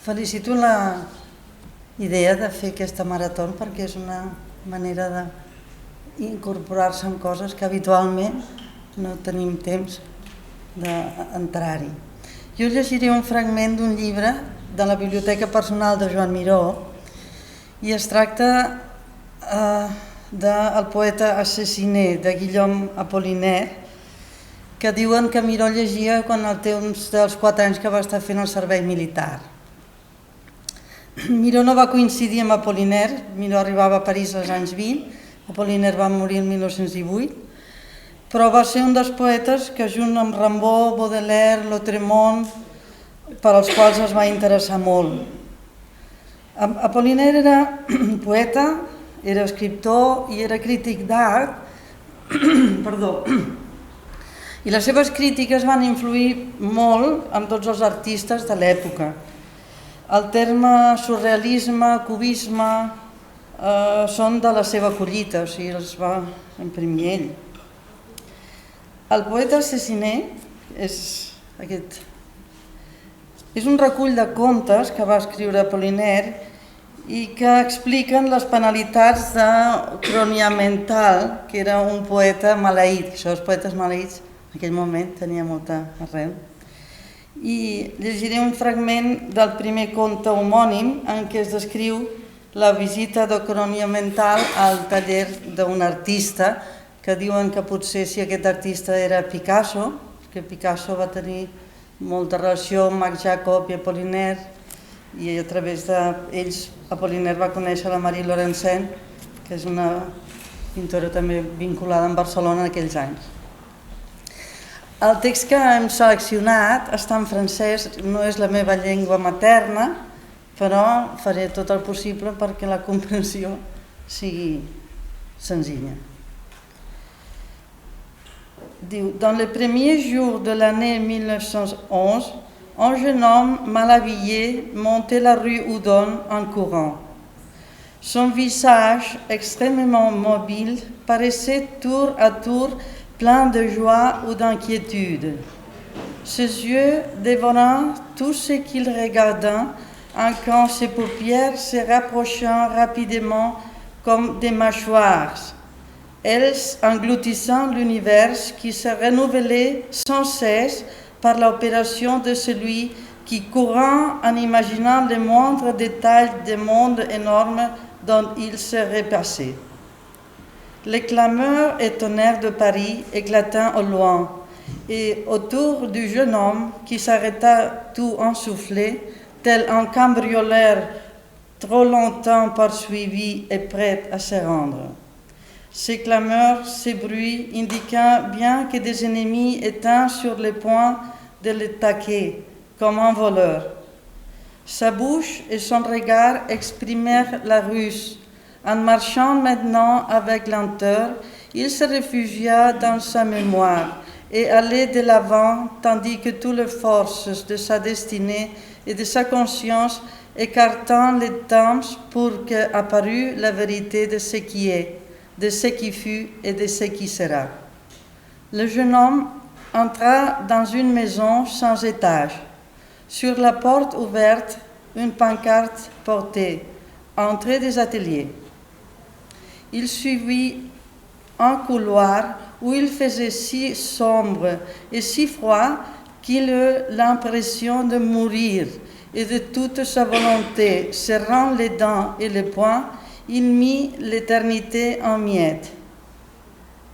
Felicito la idea de fer aquesta marató perquè és una manera d'incorporar-se en coses que habitualment no tenim temps d'entrar-hi. Jo llegiré un fragment d'un llibre de la Biblioteca Personal de Joan Miró i es tracta del poeta assassiner de Guillaume Apollinaire, que diuen que Miró llegia quan el temps dels 4 anys que va estar fent el servei militar. Miró no va coincidir amb Apollinaire, Miró arribava a París als anys 20, Apollinaire va morir el 1918, però va ser un dels poetes que junt amb Rimbaud, Baudelaire, Lautréamont, per als quals es va interessar molt. Apollinaire era poeta, era escriptor i era crític d'art, i les seves crítiques van influir molt en tots els artistes de l'època. El terme surrealisme, cubisme, són de la seva collita, o sigui, els va imprimir ell. El poeta assassiner és un recull de contes que va escriure Apollinaire i que expliquen les penalitats de Cronia Mental, que era un poeta maleït. Això dels poetes maleïts en aquell moment tenia molta arrel. I llegiré un fragment del primer conte homònim en què es descriu la visita de Cronia Mental al taller d'un artista que diuen que potser si aquest artista era Picasso, que Picasso va tenir molta relació amb Marc Jacob i Apollinaire, i a través d'ells Apollinaire va conèixer la Marie Laurencin, que és una pintora també vinculada amb Barcelona en aquells anys. El text que hem seleccionat està en francès, no és la meva llengua materna, però faré tot el possible perquè la comprensió sigui senzilla. Diu, dans les premiers jours de l'année 1911, un jeune homme mal habillé montait la rue Houdon en courant. Son visage extrêmement mobile paraissait tour à tour plein de joie ou d'inquiétude. Ses yeux dévorant tout ce qu'il regardait, quand ses paupières se rapprochant rapidement comme des mâchoires, elles engloutissant l'univers qui se renouvelait sans cesse par l'opération de celui qui, courant en imaginant les moindres détails des mondes énormes dont il serait passé. Les clameurs et tonnerres de Paris éclatant au loin, et autour du jeune homme qui s'arrêta tout essoufflé, tel un cambrioleur trop longtemps poursuivi et prêt à se rendre. Ces clameurs, ces bruits indiquant bien que des ennemis étaient sur le point de l'attaquer comme un voleur. Sa bouche et son regard exprimèrent la ruse. En marchant maintenant avec lenteur, il se réfugia dans sa mémoire et allait de l'avant tandis que toutes les forces de sa destinée et de sa conscience écartant les temps pour qu'apparût la vérité de ce qui est, de ce qui fut et de ce qui sera. Le jeune homme entra dans une maison sans étage. Sur la porte ouverte, une pancarte portait « Entrée des ateliers ». Il suivit un couloir où il faisait si sombre et si froid qu'il eut l'impression de mourir et de toute sa volonté, serrant les dents et les poings, il mit l'éternité en miettes.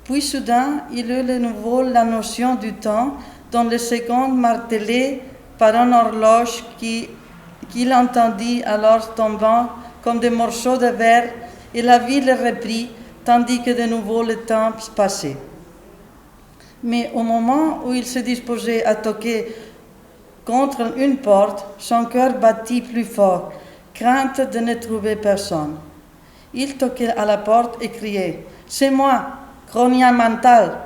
Puis soudain, il eut de nouveau la notion du temps dont les secondes martelaient par une horloge qu'il entendit alors tombant comme des morceaux de verre, et la vie le reprit, tandis que de nouveau le temps passait. Mais au moment où il se disposait à toquer contre une porte, son cœur battit plus fort, crainte de ne trouver personne. Il toquait à la porte et criait « C'est moi, Cronia Mental !»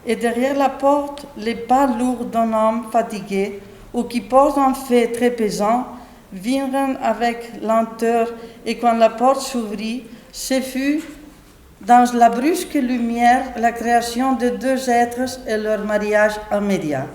Et derrière la porte, les pas lourds d'un homme fatigué ou qui porte un fait très pesant vinrent avec lenteur, et quand la porte s'ouvrit, ce fut dans la brusque lumière la création de 2 êtres et leur mariage immédiat.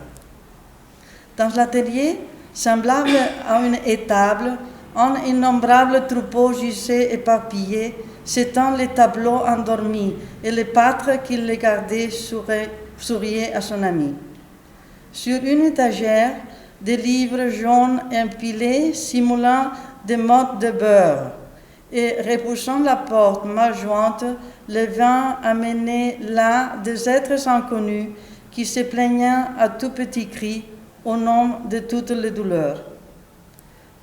Dans l'atelier, semblable à une étable, un innombrable troupeau gisait éparpillé, c'étant les tableaux endormis, et le pâtre qui les gardait souriait à son ami. Sur une étagère, des livres jaunes empilés simulant des mottes de beurre, et repoussant la porte mal jointe, le vin amenait là des êtres inconnus qui se plaignaient à tout petits cris au nom de toutes les douleurs.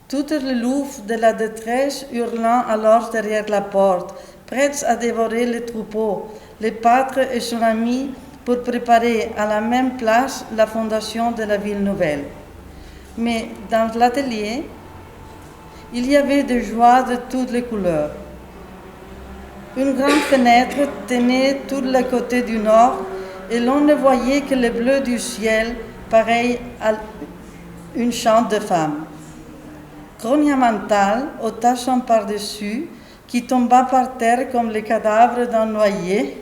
Toutes les louves de la détresse hurlant alors derrière la porte, prêtes à dévorer le troupeau, le pâtre et son ami pour préparer à la même place la fondation de la ville nouvelle. Mais dans l'atelier, il y avait des joies de toutes les couleurs. Une grande fenêtre tenait tous les côtés du nord et l'on ne voyait que le bleu du ciel, pareil à une chante de femme. Croniamantal ôta son par-dessus, qui tomba par terre comme le cadavre d'un noyé,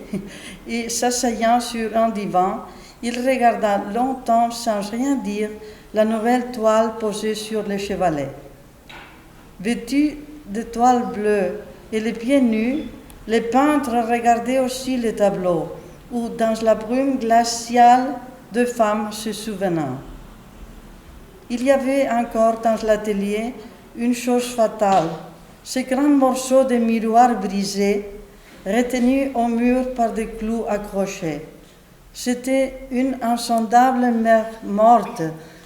et s'asseyant sur un divan, il regarda longtemps sans rien dire la nouvelle toile posée sur le chevalet. Vêtu de toile bleue et les pieds nus, le peintre regardait aussi le tableau, où dans la brume glaciale, deux femmes se souvenaient. Il y avait encore dans l'atelier une chose fatale, ce grand morceau de miroir brisé, retenu au mur par des clous accrochés. C'était une insondable mer morte,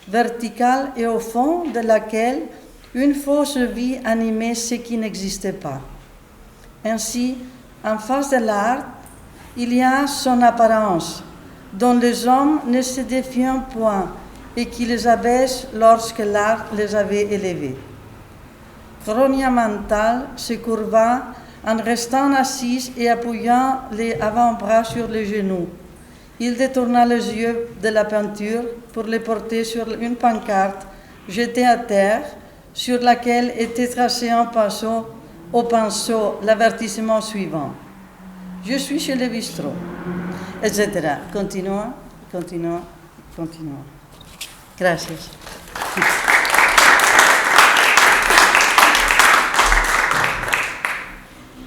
verticale et au fond de laquelle une fausse vie animait ce qui n'existait pas. Ainsi, en face de l'art, il y a son apparence, dont les hommes ne se défient point et qui les abaisse lorsque l'art les avait élevés. Croniamantal se courba en restant assis et appuyant les avant-bras sur les genoux. Il détourna les yeux de la peinture pour les porter sur une pancarte jetée à terre, sur laquelle était tracé au pinceau l'avertissement suivant. Je suis chez le bistrot, etc. Continua. Gracias.